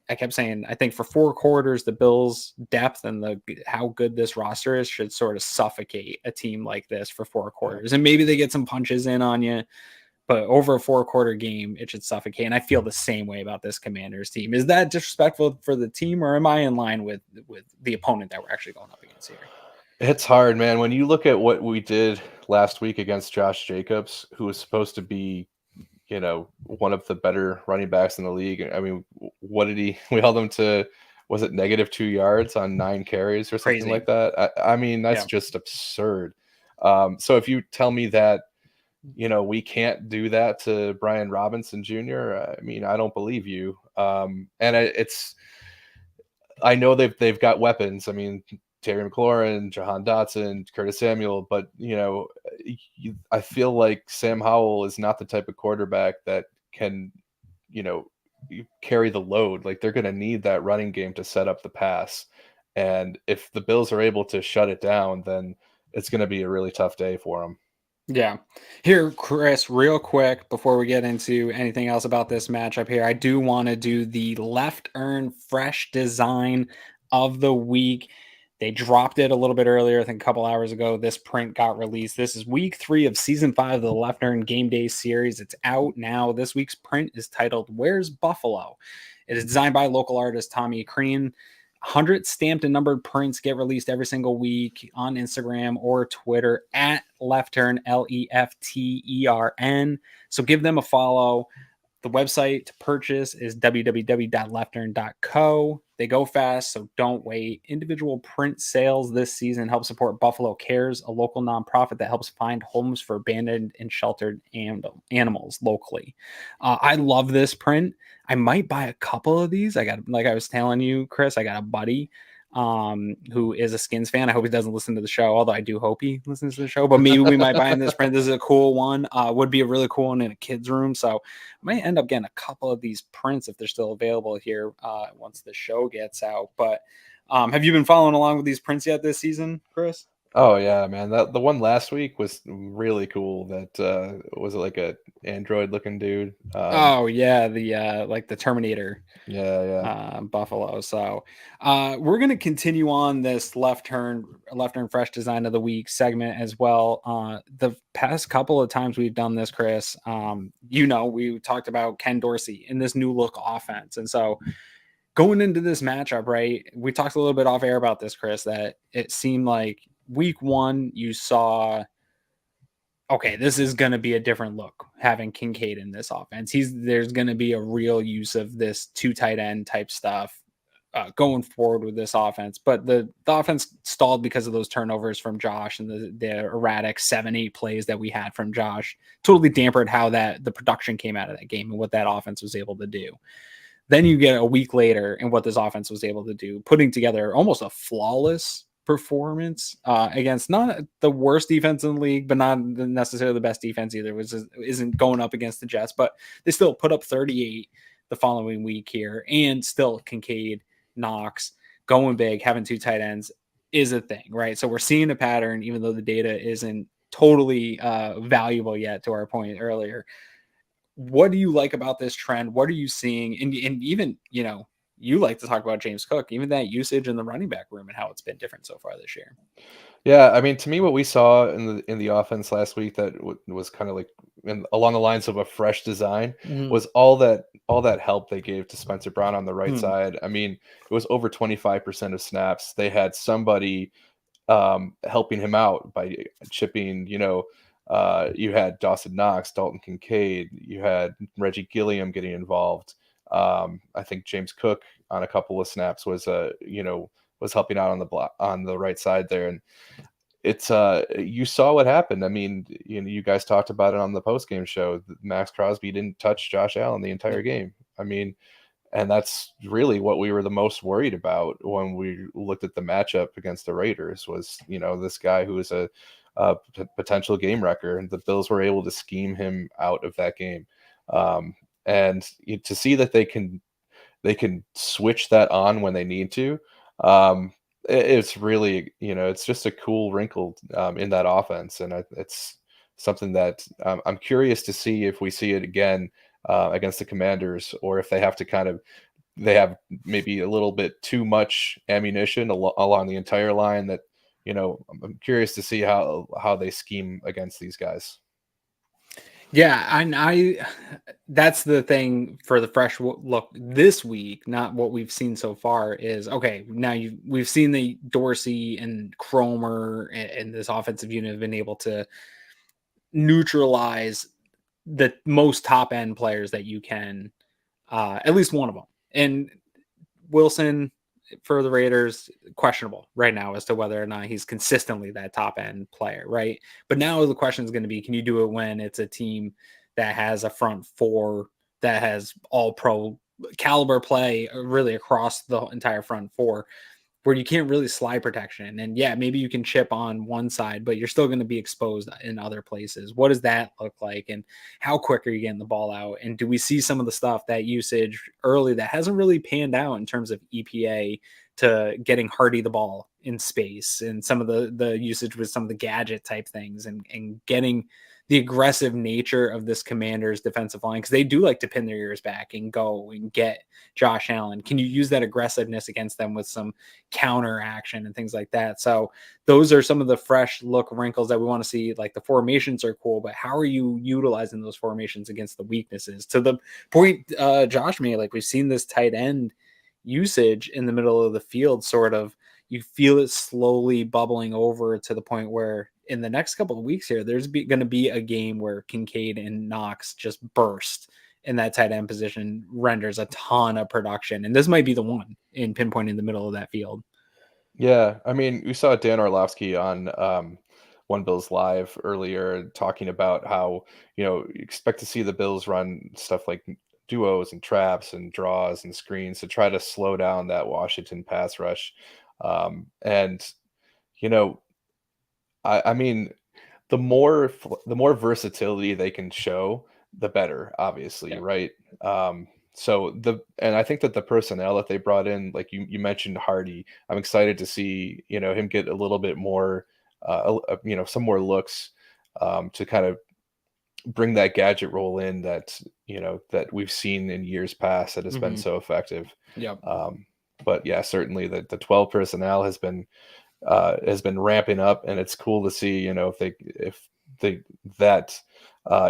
I kept saying, I think for 4 quarters, the Bills' depth and how good this roster is should sort of suffocate a team like this for 4 quarters. And maybe they get some punches in on you, but over a 4-quarter game, it should suffocate. And I feel the same way about this Commanders team. Is that disrespectful for the team, or am I in line with the opponent that we're actually going up against here? It's hard, man. When you look at what we did last week against Josh Jacobs, who was supposed to be one of the better running backs in the league. I mean, what did we held him to, was it -2 yards on 9 carries or something like that? I mean, that's just absurd. So if you tell me that, we can't do that to Brian Robinson Jr., I mean, I don't believe you. And I know they've got weapons. I mean, Terry McLaurin, Jahan Dotson, Curtis Samuel, but I feel like Sam Howell is not the type of quarterback that can, carry the load. Like, they're going to need that running game to set up the pass. And if the Bills are able to shut it down, then it's going to be a really tough day for them. Yeah. Here, Chris, real quick before we get into anything else about this matchup here, I do want to do the Leftern fresh design of the week. They dropped it a little bit earlier, I think a couple hours ago. This print got released. This is week 3 of season 5 of the Leftern Game Day series. It's out now. This week's print is titled Where's Buffalo? It is designed by local artist Tommy Crean. 100 stamped and numbered prints get released every single week on Instagram or Twitter at Leftern, Leftern. So give them a follow. The website to purchase is www.leftern.co. They go fast, so don't wait. Individual print sales this season help support Buffalo Cares, a local nonprofit that helps find homes for abandoned and sheltered animals locally. I love this print. I might buy a couple of these. Like I was telling you, Chris, I got a buddy who is a Skins fan. I hope he doesn't listen to the show, although I do hope he listens to the show. But maybe we might buy him this print. This is a cool one. Would be a really cool one in a kid's room. So I might end up getting a couple of these prints if they're still available here once the show gets out. But have you been following along with these prints yet this season, Chris? Oh yeah, man. The one last week was really cool. That was it like a android looking dude. Oh yeah, the like the Terminator. Yeah. Buffalo. So we're going to continue on this left turn fresh design of the week segment as well. The past couple of times we've done this, Chris, we talked about Ken Dorsey in this new look offense. And so going into this matchup, right, we talked a little bit off air about this, Chris, that it seemed like week 1 you saw, okay, this is going to be a different look having Kincaid in this offense. There's going to be a real use of this 2 tight end type stuff going forward with this offense. But the offense stalled because of those turnovers from Josh and the erratic 7-8 plays that we had from Josh. Totally dampened how the production came out of that game and what that offense was able to do. Then you get a week later and what this offense was able to do, putting together almost a flawless performance against not the worst defense in the league, but not necessarily the best defense either, which isn't going up against the Jets, but they still put up 38 the following week here. And still Kincaid, Knox, going big, having 2 tight ends is a thing, right? So we're seeing a pattern, even though the data isn't totally valuable yet, to our point earlier. What do you like about this trend? What are you seeing? And even, you like to talk about James Cook, even that usage in the running back room and how it's been different so far this year. Yeah, I mean, to me, what we saw in the offense last week that was kind of like along the lines of a fresh design was all that help they gave to Spencer Brown on the right side. I mean, it was over 25% of snaps. They had somebody helping him out by chipping. You had Dawson Knox, Dalton Kincaid. You had Reggie Gilliam getting involved. I think James Cook on a couple of snaps was helping out on the right side there. And it's you saw what happened. I mean, you guys talked about it on the post-game show. Max Crosby didn't touch Josh Allen the entire game. I mean, and that's really what we were the most worried about when we looked at the matchup against the Raiders was, this guy who is a potential game wrecker, and the Bills were able to scheme him out of that game. And to see that they can switch that on when they need to, it's really, it's just a cool wrinkle in that offense. And it's something that I'm curious to see if we see it again against the Commanders, or if they have maybe a little bit too much ammunition along the entire line that, I'm curious to see how they scheme against these guys. Yeah, and that's the thing for the fresh look this week, not what we've seen so far, is okay, now we've seen the Dorsey and Cromer and this offensive unit have been able to neutralize the most top end players that you can, at least one of them. And Wilson for the Raiders, questionable right now as to whether or not he's consistently that top end player, right? But now the question is going to be, can you do it when it's a team that has a front 4 that has all pro caliber play really across the entire front 4, where you can't really slide protection? And yeah, maybe you can chip on one side, but you're still going to be exposed in other places. What does that look like? And how quick are you getting the ball out? And do we see some of the stuff, that usage early, that hasn't really panned out in terms of EPA to getting Hardy the ball in space and some of the usage with some of the gadget type things and getting the aggressive nature of this Commanders defensive line, because they do like to pin their ears back and go and get Josh Allen. Can you use that aggressiveness against them with some counter action and things like that? So those are some of the fresh look wrinkles that we want to see. Like the formations are cool, but how are you utilizing those formations against the weaknesses? To the point Josh made, like we've seen this tight end usage in the middle of the field, sort of, you feel it slowly bubbling over to the point where in the next couple of weeks here, there's going to be a game where Kincaid and Knox just burst in that tight end position, renders a ton of production. And this might be the one in pinpointing the middle of that field. Yeah. I mean, we saw Dan Orlovsky on One Bills Live earlier talking about how, you expect to see the Bills run stuff like duos and traps and draws and screens to try to slow down that Washington pass rush. And, I mean, the more versatility they can show, the better, obviously, Yeah. right? And I think that the personnel that they brought in, like you mentioned Hardy, I'm excited to see, him get a little bit more, some more looks, to kind of bring that gadget role in that, that we've seen in years past that has been so effective. Yep. But yeah, certainly the 12 personnel has been ramping up, and it's cool to see, if that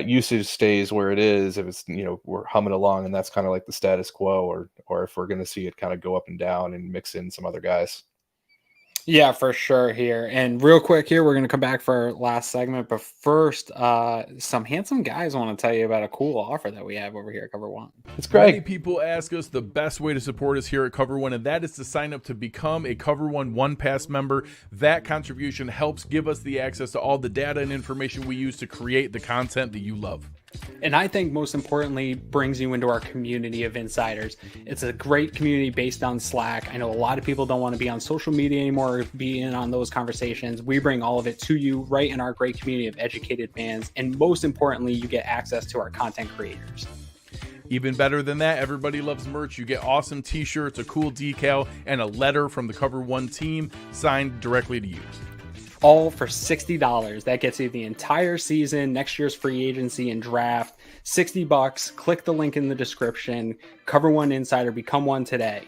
usage stays where it is, if it's, we're humming along and that's kind of like the status quo, or if we're going to see it kind of go up and down and mix in some other guys. Yeah, for sure here. And real quick here, we're going to come back for our last segment. But first, some handsome guys want to tell you about a cool offer that we have over here at Cover One. It's Many great. people ask us the best way to support us here at Cover One, and that is to sign up to become a Cover One Pass member. That contribution helps give us the access to all the data and information we use to create the content that you love. And I think most importantly, brings you into our community of insiders. It's a great community based on Slack. I know a lot of people don't want to be on social media anymore, or be in on those conversations. We bring all of it to you right in our great community of educated fans. And most importantly, you get access to our content creators. Even better than that, everybody loves merch. You get awesome t-shirts, a cool decal, and a letter from the Cover One team signed directly to you. All for $60. That gets you the entire season, next year's free agency and draft. $60. Click the link in the description. Cover One Insider. Become one today.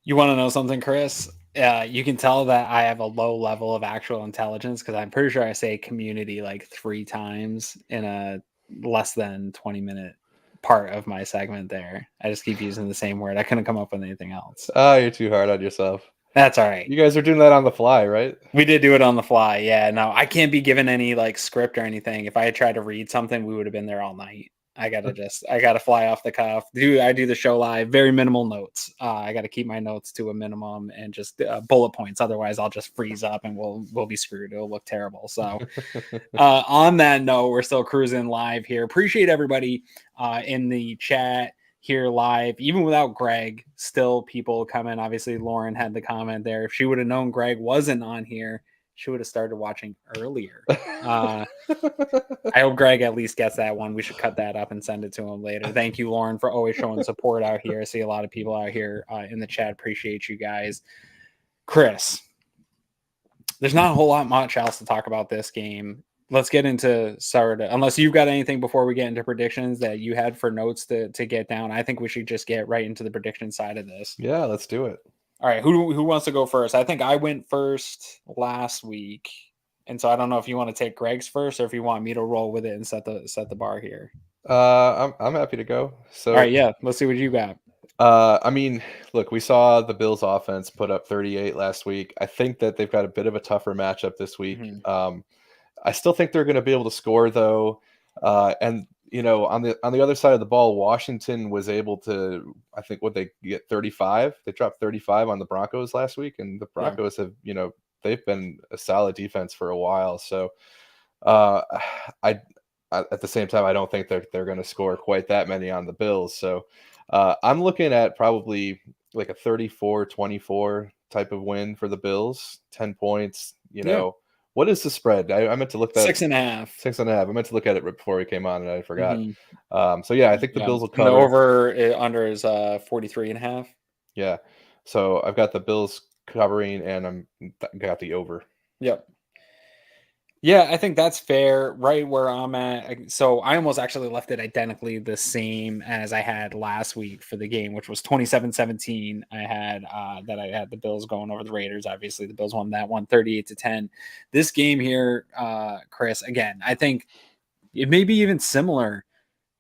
You want to know something, Chris? You can tell that I have a low level of actual intelligence because I'm pretty sure I say community like 3 times in a less than 20-minute part of my segment there. I just keep using the same word. I couldn't come up with anything else. Oh, you're too hard on yourself. That's all right. You guys are doing that on the fly, right? We did do it on the fly. Yeah, no, I can't be given any like script or anything. If I had tried to read something, we would have been there all night. I gotta fly off the cuff. I do the show live, very minimal notes. I got to keep my notes to a minimum and just bullet points. Otherwise, I'll just freeze up and we'll be screwed. It'll look terrible. So, on that note, we're still cruising live here. Appreciate everybody in the chat here live, even without Greg, still people coming. Obviously, Lauren had the comment there. If she would have known Greg wasn't on here, she would have started watching earlier. I hope Greg at least gets that one. We should cut that up and send it to him later. Thank you, Lauren, for always showing support out here. I see a lot of people out here in the chat. Appreciate you guys. Chris, there's not a whole lot much else to talk about this game. Let's get into Sarda. Unless you've got anything before we get into predictions that you had for notes to get down, I think we should just get right into the prediction side of this. Yeah, let's do it. All right, who wants to go first? I think I went first last week, and so I don't know if you want to take Greg's first or if you want me to roll with it and set the bar here. I'm happy to go. So all right, yeah, let's see what you got. I mean, look, we saw the Bills offense put up 38 last week. I think that they've got a bit of a tougher matchup this week. Mm-hmm. I still think they're going to be able to score though, and on the other side of the ball, Washington was able to, I think, what they get 35. They dropped 35 on the Broncos last week, and the Broncos have, they've been a solid defense for a while. So, at the same time, I don't think they're going to score quite that many on the Bills. So, I'm looking at probably like a 34-24 type of win for the Bills, 10 points. What is the spread? I meant to look that 6.5. 6.5. I meant to look at it before we came on, and I forgot. So yeah, I think the Bills will cover. The over under is 43.5. Yeah. So I've got the Bills covering, and got the over. Yep. Yeah, I think that's fair. Right where I'm at. So I almost actually left it identically the same as I had last week for the game, which was 27-17. I had I had the Bills going over the Raiders. Obviously, the Bills won that one 38-10. This game here, Chris, again, I think it may be even similar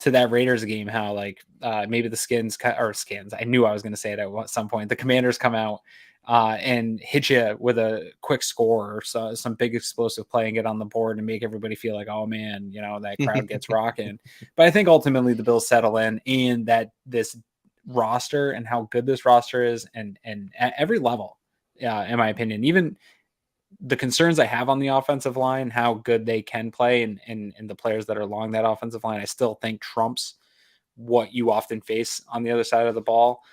to that Raiders game, how like maybe the skins. I knew I was going to say it at some point. The Commanders come out and hit you with a quick score or some big explosive play and get on the board and make everybody feel like, oh man, that crowd gets rocking. But I think ultimately the Bills settle in, and that this roster and how good this roster is, and at every level, in my opinion, even the concerns I have on the offensive line, how good they can play, and the players that are along that offensive line, I still think trumps what you often face on the other side of the ball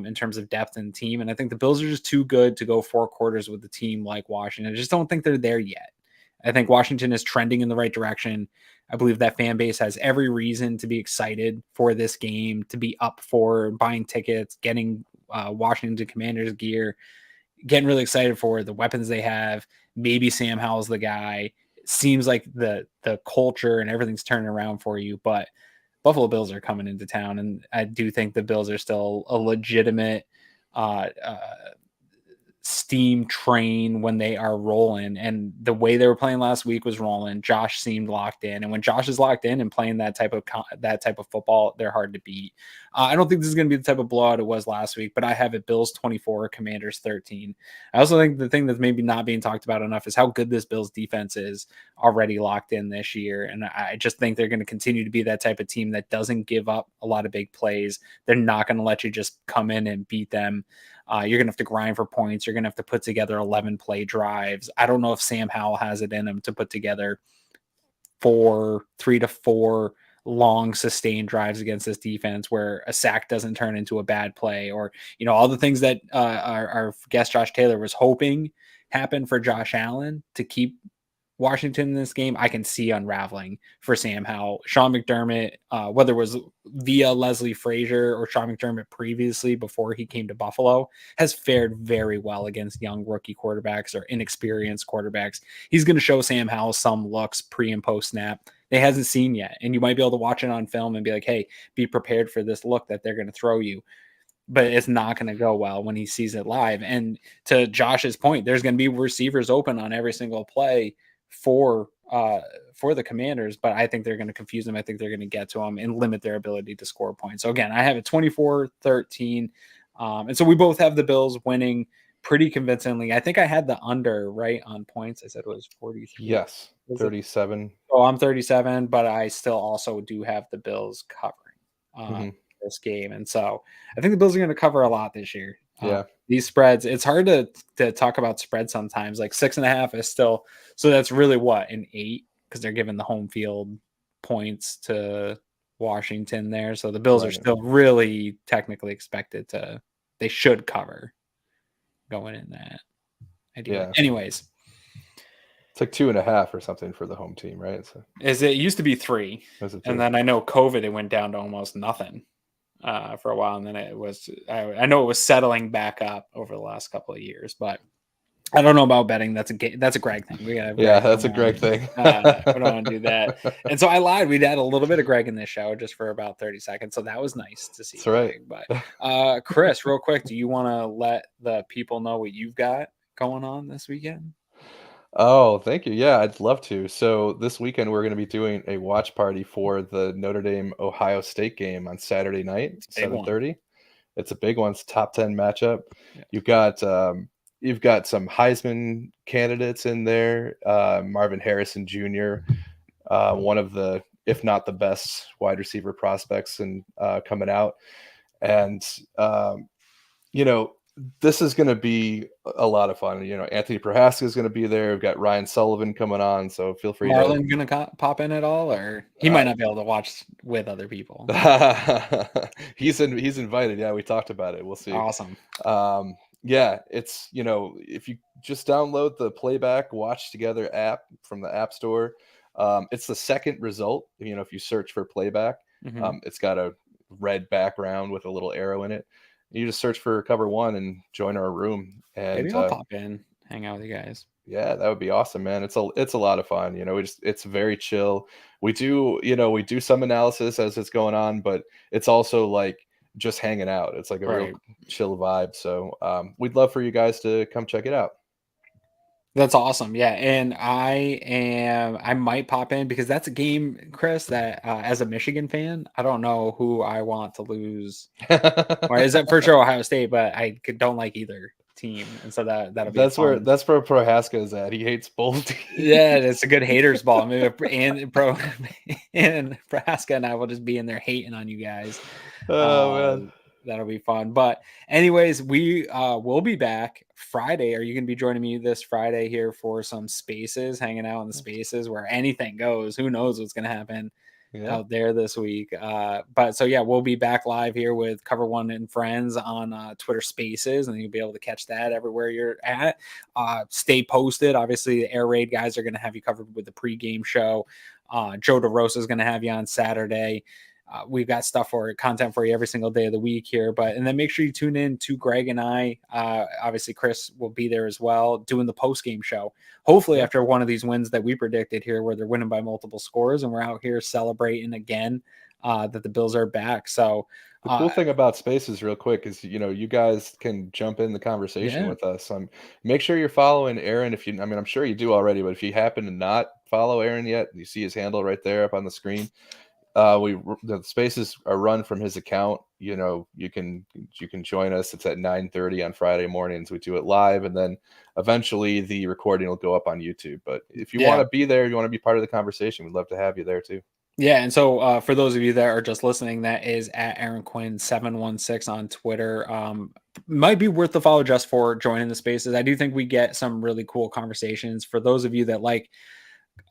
in terms of depth and team. And I think the Bills are just too good to go 4 quarters with a team like Washington. I just don't think they're there yet. I think Washington is trending in the right direction. I believe that fan base has every reason to be excited for this game, to be up for buying tickets, getting Washington Commanders gear, getting really excited for the weapons they have. Maybe Sam Howell's the guy. It seems like the culture and everything's turning around for you, but Buffalo Bills are coming into town, and I do think the Bills are still a legitimate steam train when they are rolling. And the way they were playing last week was rolling. Josh seemed locked in, and when Josh is locked in and playing that type of football, they're hard to beat. I don't think this is going to be the type of blowout it was last week, but I have it Bills 24, Commanders 13. I also think the thing that's maybe not being talked about enough is how good this Bills defense is already locked in this year. And I just think they're going to continue to be that type of team that doesn't give up a lot of big plays. They're not going to let you just come in and beat them. You're going to have to grind for points. You're going to have to put together 11 play drives. I don't know if Sam Howell has it in him to put together 3 to 4 long sustained drives against this defense where a sack doesn't turn into a bad play, or, all the things that our guest Josh Taylor was hoping happen for Josh Allen to keep Washington in this game, I can see unraveling for Sam Howell. Sean McDermott, whether it was via Leslie Frazier or Sean McDermott previously before he came to Buffalo, has fared very well against young rookie quarterbacks or inexperienced quarterbacks. He's going to show Sam Howell some looks pre and post snap they hasn't seen yet. And you might be able to watch it on film and be like, hey, be prepared for this look that they're going to throw you. But it's not going to go well when he sees it live. And to Josh's point, there's going to be receivers open on every single play for the Commanders, but I think they're going to confuse them. I think they're going to get to them and limit their ability to score points. So again, I have it 24-13. And so we both have the Bills winning pretty convincingly. I think I had the under right on points. I said it was 43. Yes, 37. Oh, I'm 37, but I still also do have the Bills covering this game. And so I think the Bills are going to cover a lot this year. Yeah. These spreads, it's hard to talk about spreads sometimes. Like 6.5 is still, so that's really an 8, because they're giving the home field points to Washington there. So the Bills are still really technically expected they should cover going in that. Yeah. Anyways, it's like 2.5 or something for the home team, right? So, it used to be 3, and then I know COVID, it went down to almost nothing for a while, and then it was I know it was settling back up over the last couple of years, but I don't know about betting. That's a Greg thing. That's a Greg thing. We don't want to do that. And so I lied. We'd had a little bit of Greg in this show just for about 30 seconds. So that was nice to see. That's right. But Chris, real quick, do you want to let the people know what you've got going on this weekend? Oh, thank you. Yeah, I'd love to. So this weekend we're going to be doing a watch party for the Notre Dame Ohio State game on Saturday night, 7:30. It's a big one. It's a top 10 matchup. Yeah. You've got some Heisman candidates in there. Marvin Harrison Jr., one of the, if not the best wide receiver prospects and coming out. And this is going to be a lot of fun. Anthony Prohaska is going to be there. We've got Ryan Sullivan coming on, so feel free. Marlon going to pop in at all, or he might not be able to watch with other people? He's invited. Yeah, we talked about it. We'll see. Awesome. Yeah, it's if you just download the Playback Watch Together app from the App Store, it's the second result. If you search for Playback, it's got a red background with a little arrow in it. You just search for Cover One and join our room. And Maybe I'll pop in, hang out with you guys. yeah, that would be awesome, man. It's a lot of fun. It's very chill. We do some analysis as it's going on, but it's also like just hanging out. It's like a real Right. chill vibe. So we'd love for you guys to come check it out. That's awesome. Yeah. And I might pop in because that's a game, Chris, that as a Michigan fan, I don't know who I want to lose. Or is it for sure Ohio State, but I don't like either team. And so that'll be That's where fun. Prohaska is at. He hates both teams. Yeah, it's a good haters ball. Maybe and Prohaska and I will just be in there hating on you guys. Oh man. That'll be fun. But anyways, we will be back Friday. Are you going to be joining me this Friday here for some spaces, hanging out in the spaces where anything goes? Who knows what's going to happen out there this week. But so, yeah, we'll be back live here with Cover One and Friends on Twitter Spaces, and you'll be able to catch that everywhere you're at. Stay posted. Obviously, the Air Raid guys are going to have you covered with the pregame show. Joe DeRosa is going to have you on Saturday. We've got content for you every single day of the week here, and then make sure you tune in to Greg and I. Obviously Chris will be there as well, doing the post game show. Hopefully after one of these wins that we predicted here, where they're winning by multiple scores, and we're out here celebrating again that the Bills are back. So the cool thing about Spaces, real quick, is you guys can jump in the conversation with us. Make sure you're following Aaron. I'm sure you do already, but if you happen to not follow Aaron yet, you see his handle right there up on the screen. The Spaces are run from his account. You can join us. It's at 9:30 on Friday mornings. We do it live, and then eventually the recording will go up on YouTube. But if you want to be there, you want to be part of the conversation, we'd love to have you there too. Yeah, and so for those of you that are just listening, that is at Aaron Quinn 716 on Twitter. Might be worth the follow just for joining the Spaces. I do think we get some really cool conversations. For those of you that like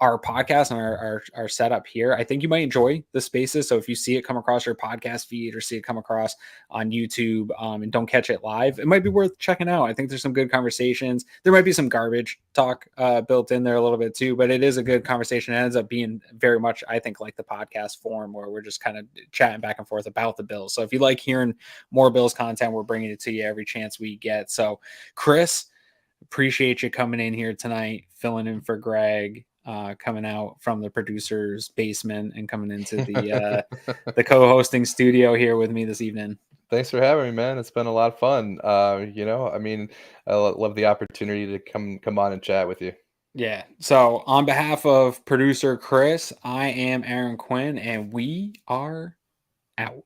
our podcast and our setup here, I think you might enjoy the Spaces. So if you see it come across your podcast feed or see it come across on YouTube and don't catch it live, it might be worth checking out. I think there's some good conversations. There might be some garbage talk built in there a little bit too, but it is a good conversation. It ends up being very much, I think, like the podcast form, where we're just kind of chatting back and forth about the Bills. So if you like hearing more Bills content, we're bringing it to you every chance we get. So Chris, appreciate you coming in here tonight, filling in for Greg. Coming out from the producer's basement and coming into the the co-hosting studio here with me this evening. Thanks for having me, man. It's been a lot of fun. I love the opportunity to come on and chat with you. Yeah. So on behalf of producer Chris, I am Aaron Quinn, and we are out.